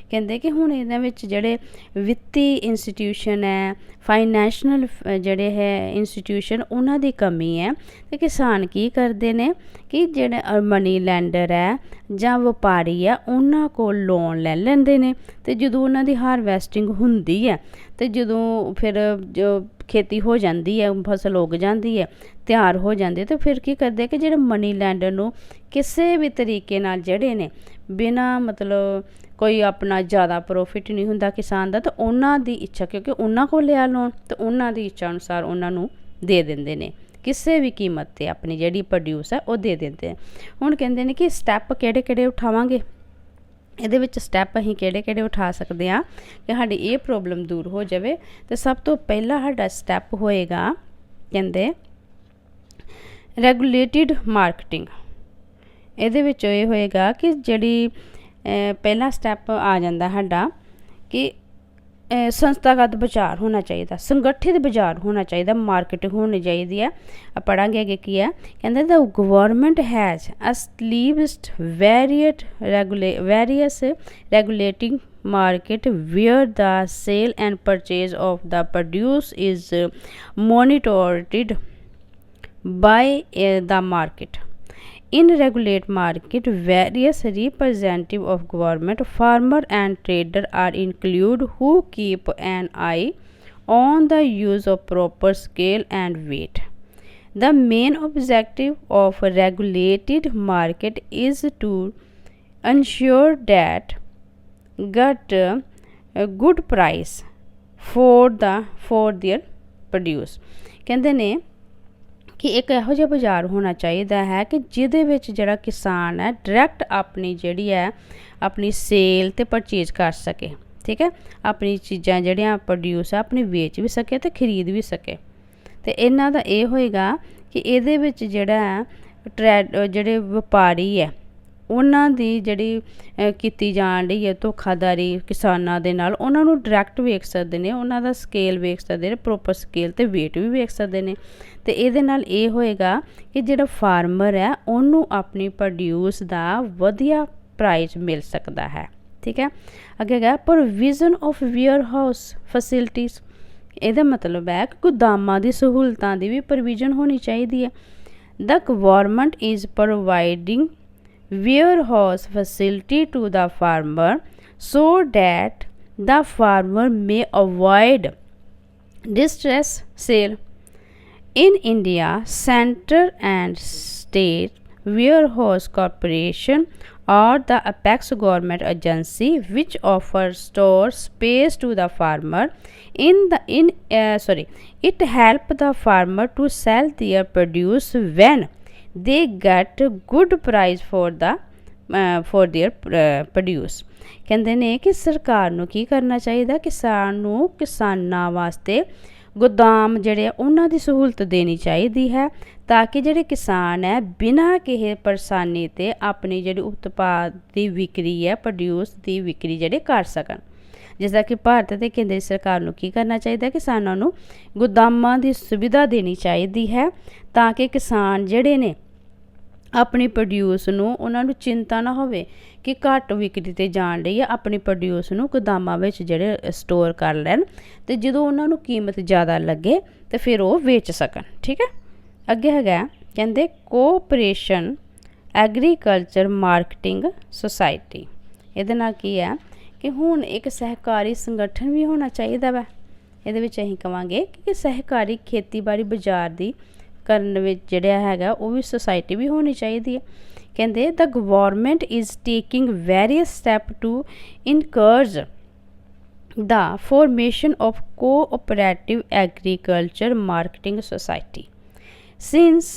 ਕਹਿੰਦੇ ਕਿ ਹੁਣ ਇਹਨਾਂ ਵਿੱਚ ਜਿਹੜੇ ਵਿੱਤੀ institution ਹੈ, financial ਜਿਹੜੇ ਹੈ ਇੰਸਟੀਟਿਊਸ਼ਨ, ਉਹਨਾਂ ਦੀ ਕਮੀ ਹੈ। ਅਤੇ ਕਿਸਾਨ ਕੀ ਕਰਦੇ ਨੇ ਕਿ ਜਿਹੜੇ ਮਨੀ ਲੈਂਡਰ ਹੈ ਜਾਂ ਵਪਾਰੀ ਹੈ ਉਹਨਾਂ ਕੋਲ ਲੋਨ ਲੈ ਲੈਂਦੇ ਨੇ, ਅਤੇ ਜਦੋਂ ਉਹਨਾਂ ਦੀ ਹਾਰਵੈਸਟਿੰਗ ਹੁੰਦੀ ਹੈ ਅਤੇ ਜਦੋਂ ਫਿਰ ਜੋ ਖੇਤੀ ਹੋ ਜਾਂਦੀ ਹੈ, ਫਸਲ ਉੱਗ ਜਾਂਦੀ ਹੈ, ਤਿਆਰ ਹੋ ਜਾਂਦੀ ਹੈ, ਤਾਂ ਫਿਰ ਕੀ ਕਰਦੇ ਕਿ ਜਿਹੜੇ ਮਨੀ ਲੈਂਡਰ ਨੂੰ ਕਿਸੇ ਵੀ ਤਰੀਕੇ ਨਾਲ ਜਿਹੜੇ ਨੇ ਬਿਨਾਂ ਮਤਲਬ ਕੋਈ ਆਪਣਾ ਜ਼ਿਆਦਾ ਪ੍ਰੋਫਿਟ ਨਹੀਂ ਹੁੰਦਾ ਕਿਸਾਨ ਦਾ, ਤਾਂ ਉਹਨਾਂ ਦੀ ਇੱਛਾ, ਕਿਉਂਕਿ ਉਹਨਾਂ ਕੋਲ ਲਿਆ ਲੋਨ, ਤਾਂ ਉਹਨਾਂ ਦੀ ਇੱਛਾ ਅਨੁਸਾਰ ਉਹਨਾਂ ਨੂੰ ਦੇ ਦਿੰਦੇ ਨੇ ਕਿਸੇ ਵੀ ਕੀਮਤ 'ਤੇ, ਆਪਣੀ ਜਿਹੜੀ ਪ੍ਰੋਡਿਊਸ ਹੈ ਉਹ ਦੇ ਦਿੰਦੇ ਆ। ਹੁਣ ਕਹਿੰਦੇ ਨੇ ਕਿ ਸਟੈਪ ਕਿਹੜੇ ਕਿਹੜੇ ਉਠਾਵਾਂਗੇ, ਇਹਦੇ ਵਿੱਚ ਸਟੈਪ ਅਸੀਂ ਕਿਹੜੇ ਕਿਹੜੇ ਉਠਾ ਸਕਦੇ ਹਾਂ ਕਿ ਸਾਡੀ ਇਹ ਪ੍ਰੋਬਲਮ ਦੂਰ ਹੋ ਜਾਵੇ। ਅਤੇ ਸਭ ਤੋਂ ਪਹਿਲਾ ਸਾਡਾ ਸਟੈਪ ਹੋਏਗਾ ਕਹਿੰਦੇ ਰੈਗੂਲੇਟਿਡ ਮਾਰਕੀਟਿੰਗ। ਇਹਦੇ ਵਿੱਚ ਇਹ ਹੋਏਗਾ ਕਿ ਜਿਹੜੀ ਪਹਿਲਾ ਸਟੈਪ ਆ ਜਾਂਦਾ ਸਾਡਾ ਕਿ ਸੰਸਥਾਗਤ ਬਾਜ਼ਾਰ ਹੋਣਾ ਚਾਹੀਦਾ, ਸੰਗਠਿਤ ਬਾਜ਼ਾਰ ਹੋਣਾ ਚਾਹੀਦਾ, ਮਾਰਕੀਟ ਹੋਣੀ ਚਾਹੀਦੀ ਹੈ। ਪੜ੍ਹਾਂਗੇ ਅੱਗੇ ਕੀ ਹੈ, ਕਹਿੰਦੇ the government has established various regulating market where the sale and purchase of the produce is monitored by the market. In regulate market, various representative of government, farmer and trader are included who keep an eye on the use of proper scale and weight. The main objective of regulated market is to ensure that get a good price for their produce। ਕਹਿੰਦੇ ਨੇ ਕਿ ਇੱਕ ਇਹੋ ਜਿਹਾ ਬਾਜ਼ਾਰ ਹੋਣਾ ਚਾਹੀਦਾ ਹੈ ਕਿ ਜਿਹਦੇ ਵਿੱਚ ਜਿਹੜਾ ਕਿਸਾਨ ਹੈ ਡਾਇਰੈਕਟ ਆਪਣੀ ਜਿਹੜੀ ਹੈ ਆਪਣੀ ਸੇਲ ਅਤੇ ਪਰਚੇਜ਼ ਕਰ ਸਕੇ। ਠੀਕ ਹੈ, ਆਪਣੀ ਚੀਜ਼ਾਂ ਜਿਹੜੀਆਂ ਪ੍ਰੋਡਿਊਸ ਆ ਆਪਣੀ ਵੇਚ ਵੀ ਸਕੇ ਅਤੇ ਖਰੀਦ ਵੀ ਸਕੇ। ਅਤੇ ਇਹਨਾਂ ਦਾ ਇਹ ਹੋਏਗਾ ਕਿ ਇਹਦੇ ਵਿੱਚ ਜਿਹੜਾ ਜਿਹੜੇ ਵਪਾਰੀ ਹੈ ਉਹਨਾਂ ਦੀ ਜਿਹੜੀ ਕੀਤੀ ਜਾਣ ਰਹੀ ਹੈ ਧੋਖਾਧੜੀ ਕਿਸਾਨਾਂ ਦੇ ਨਾਲ, ਉਹਨਾਂ ਨੂੰ ਡਾਇਰੈਕਟ ਵੇਖ ਸਕਦੇ ਨੇ, ਉਹਨਾਂ ਦਾ ਸਕੇਲ ਵੇਖ ਸਕਦੇ ਨੇ, ਪ੍ਰੋਪਰ ਸਕੇਲ ਅਤੇ ਵੇਟ ਵੀ ਵੇਖ ਸਕਦੇ ਨੇ। ਅਤੇ ਇਹਦੇ ਨਾਲ ਇਹ ਹੋਏਗਾ ਕਿ ਜਿਹੜਾ ਫਾਰਮਰ ਹੈ ਉਹਨੂੰ ਆਪਣੀ ਪ੍ਰੋਡਿਊਸ ਦਾ ਵਧੀਆ ਪ੍ਰਾਈਸ ਮਿਲ ਸਕਦਾ ਹੈ। ਠੀਕ ਹੈ, ਅੱਗੇ ਹੈਗਾ provision of warehouse facilities. ਇਹਦਾ ਮਤਲਬ ਹੈ ਕਿ ਗੋਦਾਮਾਂ ਦੀ ਸਹੂਲਤਾਂ ਦੀ ਵੀ ਪ੍ਰੋਵੀਜ਼ਨ ਹੋਣੀ ਚਾਹੀਦੀ ਹੈ। ਦ government is providing warehouse facility to the farmer so that the farmer may avoid distress sale. In India, center and state warehouse corporation are the apex government agency which offers store space to the farmer. It help the farmer to sell their produce when they get good price for their produce। ਕਹਿੰਦੇ ਨੇ ਕਿ ਸਰਕਾਰ ਨੂੰ ਕੀ ਕਰਨਾ ਚਾਹੀਦਾ, ਕਿਸਾਨਾਂ ਵਾਸਤੇ ਗੋਦਾਮ ਜਿਹੜੇ ਉਹਨਾਂ ਦੀ ਸਹੂਲਤ ਦੇਣੀ ਚਾਹੀਦੀ ਹੈ ਤਾਂ ਕਿ ਜਿਹੜੇ ਕਿਸਾਨ ਹੈ ਬਿਨਾਂ ਕਿਸੇ ਪਰੇਸ਼ਾਨੀ ਤੇ ਆਪਣੀ ਜਿਹੜੀ ਉਤਪਾਦ ਦੀ ਵਿਕਰੀ ਹੈ ਪ੍ਰੋਡਿਊਸ ਦੀ ਵਿਕਰੀ ਜਿਹੜੇ ਕਰ ਸਕਣ। ਜਿਸ ਤਰ੍ਹਾਂ ਕਿ ਭਾਰਤ ਅਤੇ ਕੇਂਦਰੀ ਸਰਕਾਰ ਨੂੰ ਕੀ ਕਰਨਾ ਚਾਹੀਦਾ, ਕਿਸਾਨਾਂ ਨੂੰ ਗੋਦਾਮਾਂ ਦੀ ਸੁਵਿਧਾ ਦੇਣੀ ਚਾਹੀਦੀ ਹੈ ਤਾਂ ਕਿ ਕਿਸਾਨ ਜਿਹੜੇ ਨੇ ਆਪਣੀ ਪ੍ਰੋਡਿਊਸ ਨੂੰ ਉਹਨਾਂ ਨੂੰ ਚਿੰਤਾ ਨਾ ਹੋਵੇ ਕਿ ਘੱਟ ਵਿਕਰੀ 'ਤੇ ਜਾਣ ਰਹੀ ਹੈ, ਆਪਣੀ ਪ੍ਰੋਡਿਊਸ ਨੂੰ ਗੋਦਾਮਾਂ ਵਿੱਚ ਜਿਹੜੇ ਸਟੋਰ ਕਰ ਲੈਣ ਅਤੇ ਜਦੋਂ ਉਹਨਾਂ ਨੂੰ ਕੀਮਤ ਜ਼ਿਆਦਾ ਲੱਗੇ ਤਾਂ ਫਿਰ ਉਹ ਵੇਚ ਸਕਣ। ਠੀਕ ਹੈ, ਅੱਗੇ ਹੈਗਾ ਕਹਿੰਦੇ ਕੋਆਪਰੇਸ਼ਨ ਐਗਰੀਕਲਚਰ ਮਾਰਕੀਟਿੰਗ ਸੁਸਾਇਟੀ। ਇਹਦੇ ਨਾਲ ਕੀ ਹੈ ਕਿ ਹੁਣ ਇੱਕ ਸਹਿਕਾਰੀ ਸੰਗਠਨ ਵੀ ਹੋਣਾ ਚਾਹੀਦਾ ਵਾ। ਇਹਦੇ ਵਿੱਚ ਅਸੀਂ ਕਹਾਂਗੇ ਕਿ ਸਹਿਕਾਰੀ ਖੇਤੀਬਾੜੀ ਬਾਜ਼ਾਰ ਦੀ ਕਰਨ ਵਿੱਚ ਜਿਹੜਾ ਹੈਗਾ ਉਹ ਵੀ ਸੁਸਾਇਟੀ ਵੀ ਹੋਣੀ ਚਾਹੀਦੀ ਹੈ। ਕਹਿੰਦੇ the government is taking various step to encourage the formation of cooperative agriculture marketing society. Since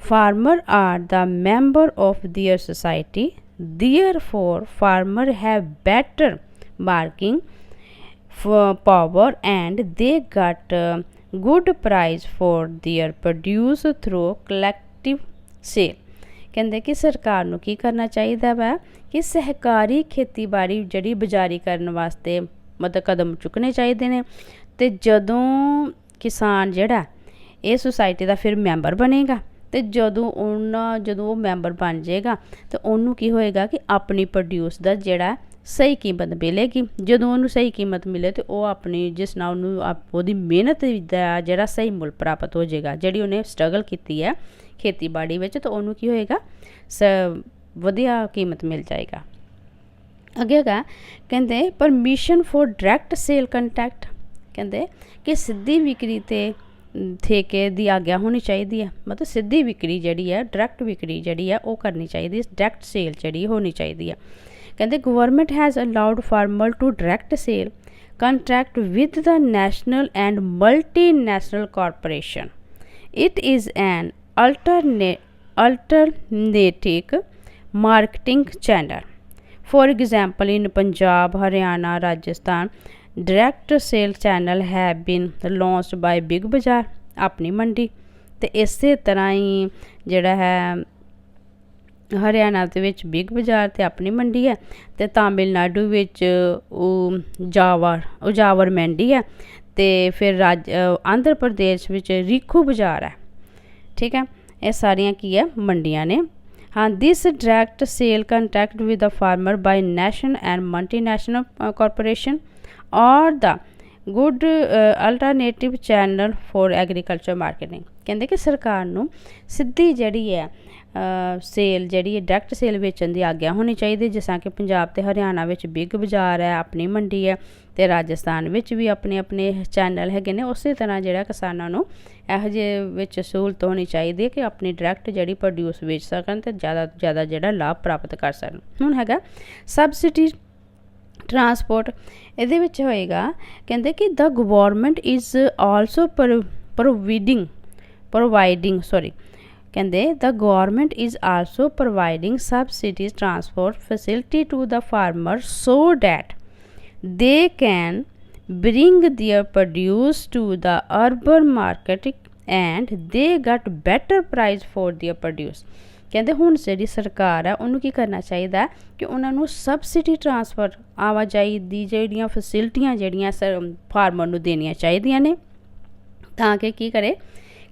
farmers are the member of their society, therefore farmers have better bargaining power and they got good price for their produce through collective sale. ਕਹਿੰਦੇ ਕਿ ਸਰਕਾਰ ਨੂੰ ਕੀ ਕਰਨਾ ਚਾਹੀਦਾ ਵਾ ਕਿ ਸਹਿਕਾਰੀ ਖੇਤੀਬਾੜੀ ਜਿਹੜੀ ਬਜ਼ਾਰੀਕਰਨ ਵਾਸਤੇ ਮਤਲਬ ਕਦਮ ਚੁੱਕਣੇ ਚਾਹੀਦੇ ਨੇ। ਅਤੇ ਜਦੋਂ ਕਿਸਾਨ ਜਿਹੜਾ ਇਹ ਸੁਸਾਇਟੀ ਦਾ ਫਿਰ ਮੈਂਬਰ ਬਣੇਗਾ ਅਤੇ ਜਦੋਂ ਉਹ ਮੈਂਬਰ ਬਣ ਜਾਏਗਾ ਤਾਂ ਉਹਨੂੰ ਕੀ ਹੋਏਗਾ ਕਿ ਆਪਣੀ ਪ੍ਰੋਡਿਊਸ ਦਾ ਜਿਹੜਾ ਸਹੀ ਕੀਮਤ ਮਿਲੇਗੀ। ਜਦੋਂ ਉਹਨੂੰ ਸਹੀ ਕੀਮਤ ਮਿਲੇ ਤਾਂ ਉਹ ਆਪਣੀ ਜਿਸ ਨਾਲ ਉਹਨੂੰ ਉਹਦੀ ਮਿਹਨਤ ਦਾ ਜਿਹੜਾ ਸਹੀ ਮੁੱਲ ਪ੍ਰਾਪਤ ਹੋ ਜਾਏਗਾ, ਜਿਹੜੀ ਉਹਨੇ ਸਟਰਗਲ ਕੀਤੀ ਹੈ ਖੇਤੀਬਾੜੀ ਵਿੱਚ, ਤਾਂ ਉਹਨੂੰ ਕੀ ਹੋਏਗਾ ਵਧੀਆ ਕੀਮਤ ਮਿਲ ਜਾਏਗਾ। ਅੱਗੇ ਹੈਗਾ ਕਹਿੰਦੇ permission for direct sale contact. ਕਹਿੰਦੇ ਕਿ ਸਿੱਧੀ ਵਿਕਰੀ ਤੇ ਠੇਕੇ ਦੀ ਆਗਿਆ ਹੋਣੀ ਚਾਹੀਦੀ ਹੈ, ਮਤਲਬ ਸਿੱਧੀ ਵਿਕਰੀ ਜਿਹੜੀ ਹੈ ਡਾਇਰੈਕਟ ਵਿਕਰੀ ਜਿਹੜੀ ਹੈ ਉਹ ਕਰਨੀ ਚਾਹੀਦੀ ਹੈ, ਡਾਇਰੈਕਟ ਸੇਲ ਜਿਹੜੀ ਹੋਣੀ ਚਾਹੀਦੀ ਹੈ। ਕਹਿੰਦੇ government has allowed farmer to direct sale contract with the national and multinational corporation. It is an alternative marketing channel. For example, in Punjab, Haryana, Rajasthan, direct sale channel have been launched by Big Bazaar ਆਪਣੀ ਮੰਡੀ। ਅਤੇ ਇਸੇ ਤਰ੍ਹਾਂ ਹੀ ਜਿਹੜਾ ਹੈ ਹਰਿਆਣਾ ਦੇ ਵਿੱਚ big ਬਾਜ਼ਾਰ ਅਤੇ ਆਪਣੀ ਮੰਡੀ ਹੈ, ਅਤੇ ਤਾਮਿਲਨਾਡੂ ਵਿੱਚ ਉਜਾਵਰ ਮੰਡੀ ਹੈ, ਅਤੇ ਫਿਰ ਆਂਧਰਾ ਪ੍ਰਦੇਸ਼ ਵਿੱਚ ਰੀਖੂ ਬਾਜ਼ਾਰ ਹੈ। ਠੀਕ ਹੈ, ਇਹ ਸਾਰੀਆਂ ਕੀ ਹੈ ਮੰਡੀਆਂ ਨੇ। ਹਾਂ, this direct sale contact with the farmer by national and multinational corporation are the good alternative channel for agriculture marketing. ਕਹਿੰਦੇ ਕਿ ਸਰਕਾਰ ਨੂੰ ਸਿੱਧੀ ਜਿਹੜੀ ਹੈ ਸੇਲ ਜਿਹੜੀ ਹੈ ਡਾਇਰੈਕਟ ਸੇਲ ਵੇਚਣ ਦੀ ਆਗਿਆ ਹੋਣੀ ਚਾਹੀਦੀ, ਜਿਸ ਤਰ੍ਹਾਂ ਕਿ ਪੰਜਾਬ ਅਤੇ ਹਰਿਆਣਾ ਵਿੱਚ ਬਿਗ ਬਾਜ਼ਾਰ ਹੈ, ਆਪਣੀ ਮੰਡੀ ਹੈ, ਅਤੇ ਰਾਜਸਥਾਨ ਵਿੱਚ ਵੀ ਆਪਣੇ ਆਪਣੇ ਚੈਨਲ ਹੈਗੇ ਨੇ। ਉਸੇ ਤਰ੍ਹਾਂ ਜਿਹੜਾ ਕਿਸਾਨਾਂ ਨੂੰ ਇਹੋ ਜਿਹੇ ਵਿੱਚ ਸਹੂਲਤ ਹੋਣੀ ਚਾਹੀਦੀ ਹੈ ਕਿ ਆਪਣੀ ਡਾਇਰੈਕਟ ਜਿਹੜੀ ਪ੍ਰੋਡਿਊਸ ਵੇਚ ਸਕਣ ਅਤੇ ਜ਼ਿਆਦਾ ਤੋਂ ਜ਼ਿਆਦਾ ਜਿਹੜਾ ਲਾਭ ਪ੍ਰਾਪਤ ਕਰ ਸਕਣ। ਹੁਣ ਹੈਗਾ ਸਬਸਿਡੀ ਟਰਾਂਸਪੋਰਟ। ਇਹਦੇ ਵਿੱਚ ਹੋਏਗਾ ਕਹਿੰਦੇ ਕਿ the government is also providing ਕਹਿੰਦੇ the government is also providing subsidy transport facility to the farmer so that they can bring their produce to the urban market and they got better price for their produce. ਕਹਿੰਦੇ ਹੁਣ ਜਿਹੜੀ ਸਰਕਾਰ ਹੈ ਉਹਨੂੰ ਕੀ ਕਰਨਾ ਚਾਹੀਦਾ ਕਿ ਉਹਨਾਂ ਨੂੰ ਸਬਸਿਡੀ ਟਰਾਂਸਫਰ ਆਵਾਜਾਈ ਦੀ ਜਿਹੜੀਆਂ ਫੈਸਿਲਿਟੀਆਂ ਜਿਹੜੀਆਂ ਫਾਰਮਰ ਨੂੰ ਦੇਣੀਆਂ ਚਾਹੀਦੀਆਂ ਨੇ, ਤਾਂ ਕਿ ਕੀ ਕਰੇ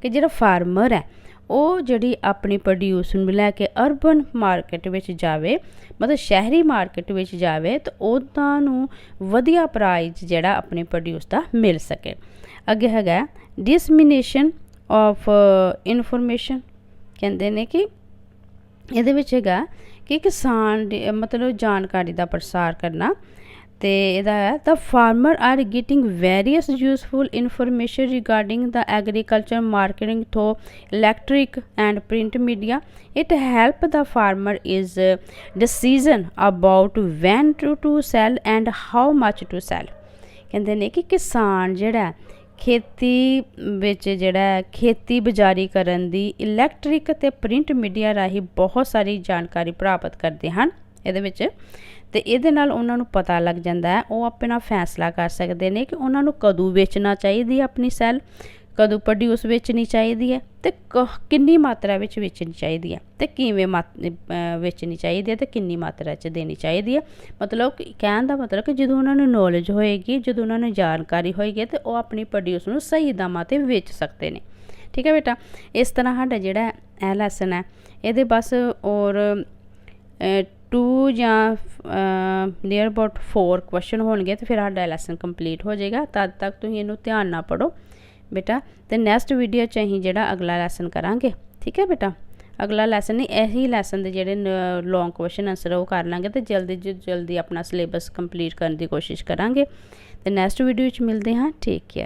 ਕਿ ਜਿਹੜਾ ਫਾਰਮਰ ਹੈ ਉਹ ਜਿਹੜੀ ਆਪਣੀ ਪ੍ਰੋਡਿਊਸ ਨੂੰ ਲੈ ਕੇ ਅਰਬਨ ਮਾਰਕੀਟ ਵਿੱਚ ਜਾਵੇ, ਮਤਲਬ ਸ਼ਹਿਰੀ ਮਾਰਕੀਟ ਵਿੱਚ ਜਾਵੇ, ਤਾਂ ਉਹਨਾਂ ਨੂੰ ਵਧੀਆ ਪ੍ਰਾਈਜ਼ ਜਿਹੜਾ ਆਪਣੇ ਪ੍ਰੋਡਿਊਸ ਦਾ ਮਿਲ ਸਕੇ। ਅੱਗੇ ਹੈਗਾ ਡਿਸਮੀਨੇਸ਼ਨ ਆਫ ਇਨਫੋਰਮੇਸ਼ਨ। ਕਹਿੰਦੇ ਨੇ ਕਿ ਇਹਦੇ ਵਿੱਚ ਹੈਗਾ ਕਿ ਕਿਸਾਨ ਮਤਲਬ ਜਾਣਕਾਰੀ ਦਾ ਪ੍ਰਸਾਰ ਕਰਨਾ। ਅਤੇ ਇਹਦਾ ਹੈ the farmer are getting various useful information regarding the agriculture marketing through electric and print media. It help the farmer is decision about when to sell and how much to sell. ਕਹਿੰਦੇ ਨੇ ਕਿ ਕਿਸਾਨ ਜਿਹੜਾ ਖੇਤੀ ਵਿੱਚ ਜਿਹੜਾ ਖੇਤੀ ਬਜ਼ਾਰੀ ਕਰਨ ਦੀ ਇਲੈਕਟ੍ਰਿਕ ਅਤੇ ਪ੍ਰਿੰਟ ਮੀਡੀਆ ਰਾਹੀਂ ਬਹੁਤ ਸਾਰੀ ਜਾਣਕਾਰੀ ਪ੍ਰਾਪਤ ਕਰਦੇ ਹਨ ਇਹਦੇ ਵਿੱਚ, ਅਤੇ ਇਹਦੇ ਨਾਲ ਉਹਨਾਂ ਨੂੰ ਪਤਾ ਲੱਗ ਜਾਂਦਾ ਹੈ, ਉਹ ਆਪਣਾ ਫੈਸਲਾ ਕਰ ਸਕਦੇ ਨੇ ਕਿ ਉਹਨਾਂ ਨੂੰ ਕਦੋਂ ਵੇਚਣਾ ਚਾਹੀਦੀ ਹੈ ਆਪਣੀ ਸੈੱਲ, ਕਦੋਂ ਪ੍ਰੋਡਿਊਸ ਵੇਚਣੀ ਚਾਹੀਦੀ ਹੈ, ਅਤੇ ਕਿੰਨੀ ਮਾਤਰਾ ਵਿੱਚ ਵੇਚਣੀ ਚਾਹੀਦੀ ਹੈ, ਅਤੇ ਕਿਵੇਂ ਵੇਚਣੀ ਚਾਹੀਦੀ ਹੈ, ਅਤੇ ਕਿੰਨੀ ਮਾਤਰਾ 'ਚ ਦੇਣੀ ਚਾਹੀਦੀ ਹੈ। ਮਤਲਬ ਕਹਿਣ ਦਾ ਮਤਲਬ ਕਿ ਜਦੋਂ ਉਹਨਾਂ ਨੂੰ ਨੌਲੇਜ ਹੋਏਗੀ, ਜਦੋਂ ਉਹਨਾਂ ਨੂੰ ਜਾਣਕਾਰੀ ਹੋਏਗੀ, ਤਾਂ ਉਹ ਆਪਣੀ ਪ੍ਰੋਡਿਊਸ ਨੂੰ ਸਹੀ ਦਾਮਾਂ 'ਤੇ ਵੇਚ ਸਕਦੇ ਨੇ। ਠੀਕ ਹੈ ਬੇਟਾ, ਇਸ ਤਰ੍ਹਾਂ ਸਾਡਾ ਜਿਹੜਾ ਇਹ ਲੈਸਨ ਹੈ ਇਹਦੇ ਬਸ ਔਰ 2 ਜਾਂ ਨੀਅਰ ਅਬਾਊਟ 4 ਕੁਐਸਚਨ ਹੋਣਗੇ, ਅਤੇ ਫਿਰ ਸਾਡਾ ਲੈਸਨ ਕੰਪਲੀਟ ਹੋ ਜਾਏਗਾ। ਤਦ ਤੱਕ ਤੁਸੀਂ ਇਹਨੂੰ ਧਿਆਨ ਨਾਲ ਪੜ੍ਹੋ ਬੇਟਾ, ਅਤੇ ਨੈਕਸਟ ਵੀਡੀਓ 'ਚ ਅਸੀਂ ਜਿਹੜਾ ਅਗਲਾ ਲੈਸਨ ਕਰਾਂਗੇ। ਠੀਕ ਹੈ ਬੇਟਾ, ਅਗਲਾ ਲੈਸਨ ਨਹੀਂ, ਇਹੀ ਲੈਸਨ ਦੇ ਜਿਹੜੇ ਲੌਂਗ ਕੁਐਸਚਨ ਆਨਸਰ ਉਹ ਕਰ ਲਾਂਗੇ, ਅਤੇ ਜਲਦੀ ਆਪਣਾ ਸਿਲੇਬਸ ਕੰਪਲੀਟ ਕਰਨ ਦੀ ਕੋਸ਼ਿਸ਼ ਕਰਾਂਗੇ। ਅਤੇ ਨੈਕਸਟ ਵੀਡੀਓ 'ਚ ਮਿਲਦੇ ਹਾਂ। Take care.